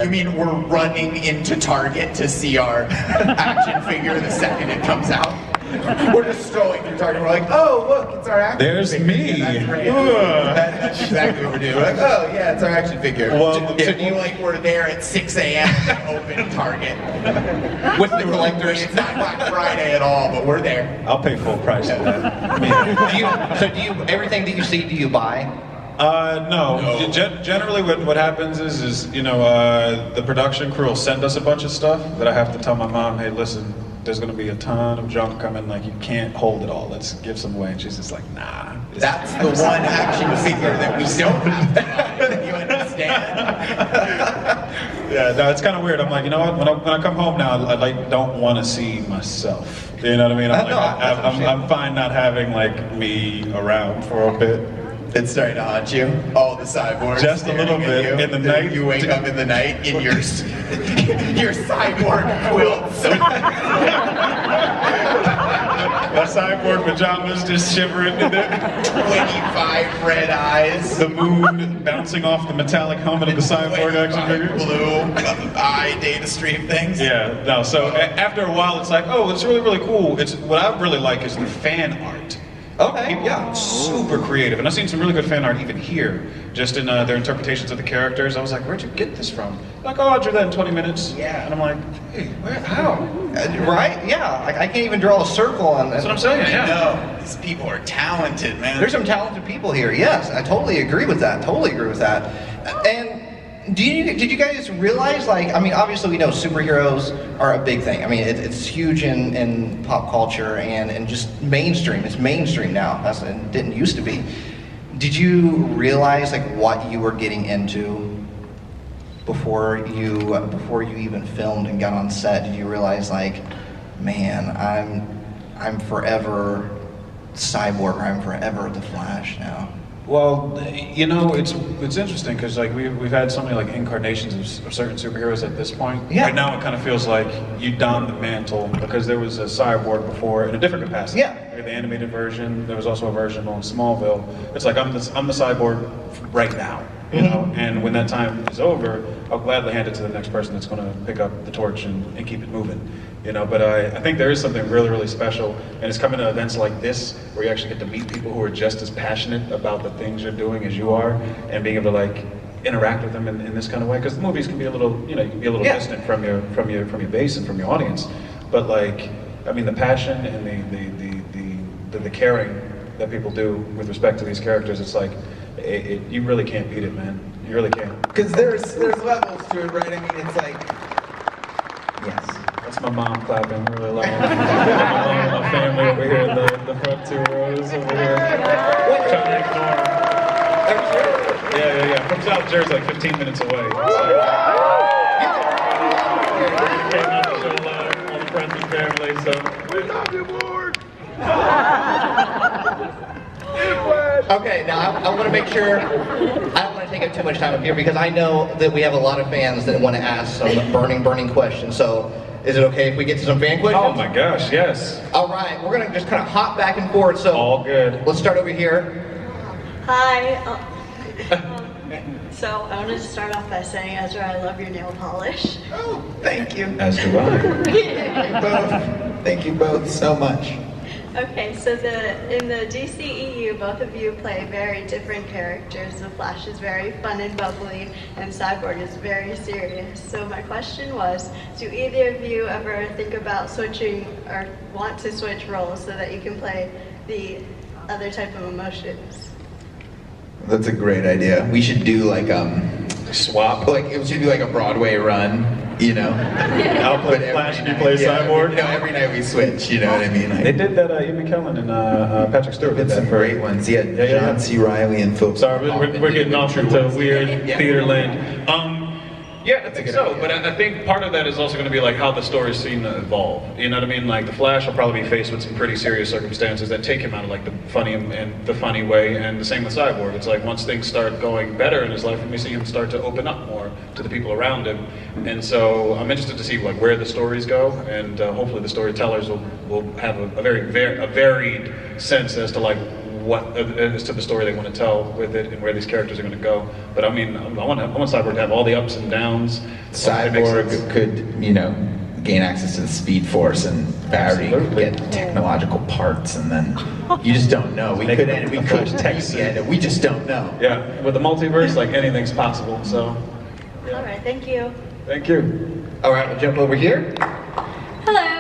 You mean we're running into Target to see our action figure the second it comes out? We're just strolling through Target. We're like, oh, look, it's our action There's figure. me. Yeah, that's exactly what we're doing. We're like, oh, yeah, it's our action figure. Well, so do you like we're there at 6 a.m. to open Target with the collectors? It's not Black Friday at all, but we're there. I'll pay full price for that. Do you everything that you see, do you buy? No. Generally, what happens is the production crew will send us a bunch of stuff that I have to tell my mom, hey, listen, there's going to be a ton of junk coming, like you can't hold it all. Let's give some away. And she's just like, nah. That's the one action figure that we don't have to buy. You understand? Yeah, no, it's kind of weird. I'm like, you know what? When I come home now, I don't want to see myself. You know what I mean? I'm fine not having like me around for a bit. It's starting to haunt you. All the cyborgs. Just a little bit in the night. You wake up in the night in your cyborg quilts. My cyborg pajamas just shivering in there. 25 red eyes. The moon bouncing off the metallic helmet of the cyborg action figures. Blue eye data stream things. Yeah, no, so after a while it's like, oh, it's really, really cool. What I really like is the fan art. Okay, People yeah. are super creative, and I've seen some really good fan art even here, just in their interpretations of the characters. I was like, where'd you get this from? Like, oh, I drew that in 20 minutes. Yeah. And I'm like, hey, how? Right? Yeah. I can't even draw a circle on That's what I'm saying, yeah. No, these people are talented, man. There's some talented people here. Yes, I totally agree with that. And did you guys realize, like, I mean, obviously we know superheroes are a big thing. I mean, it's huge in pop culture and just mainstream. It's mainstream now. It didn't used to be. Did you realize like what you were getting into before you even filmed and got on set? Did you realize like, man, I'm forever Cyborg, or I'm forever the Flash now? Well, you know, it's interesting because like we've had so many like incarnations of certain superheroes at this point. Yeah. Right now, it kind of feels like you donned the mantle because there was a cyborg before in a different capacity. Yeah. We had the animated version. There was also a version on Smallville. It's like I'm the cyborg right now, you know. And when that time is over, I'll gladly hand it to the next person that's going to pick up the torch and keep it moving. You know, but I think there is something really, really special, and it's coming to events like this where you actually get to meet people who are just as passionate about the things you're doing as you are, and being able to like interact with them in this kind of way. Because the movies can be a little, you know, you can be a little distant from your base and from your audience, but like, I mean, the passion and the caring that people do with respect to these characters, it's like, you really can't beat it, man. You really can't. Because there's levels to it, right? I mean, it's like, yes. That's my mom clapping really loud. My family over here in the front 2 rows over here. Trying to ignore them. Yeah. From South Jersey, like 15 minutes away. So, came out to show love, all the friends and family, so. We love you, Lord! Okay, now I want to make sure, I don't want to take up too much time up here because I know that we have a lot of fans that want to ask some burning questions. So, is it okay if we get to some fan questions? Oh my gosh, yes. All right, we're going to just kind of hop back and forth. So, all good. Let's start over here. Hi. So I wanted to start off by saying, Ezra, I love your nail polish. Oh, thank you. As do I. Thank you both so much. Okay, so in the DCEU, both of you play very different characters. The Flash is very fun and bubbly, and Cyborg is very serious. So my question was, do either of you ever think about switching or want to switch roles so that you can play the other type of emotions? That's a great idea. We should do like swap. Like it should be like a Broadway run, you know. I'll play Flash and you play Cyborg. You know, every night we switch. You know what I mean? Like, They did that. Ian McKellen and Patrick Stewart did did some that. great ones. Yeah, John C. Reilly and Phil. Sorry, we're getting off into weird theater land. Yeah, I think good so, idea. but I think part of that is also going to be like how the story's seen to evolve. You know what I mean? Like the Flash will probably be faced with some pretty serious circumstances that take him out of like the funny and the funny way, and the same with Cyborg. It's like once things start going better in his life, we see him start to open up more to the people around him. And so I'm interested to see like where the stories go, and hopefully the storytellers will have a very varied sense as to like as to the story they want to tell with it and where these characters are going to go. But I mean, I want Cyborg to have all the ups and downs. Cyborg could, you know, gain access to the Speed Force, and Barry could get technological parts, and then you just don't know. We could we just don't know. Yeah, with the multiverse, like anything's possible. So. Yeah. All right, thank you. Thank you. All right, we'll jump over here. Hello.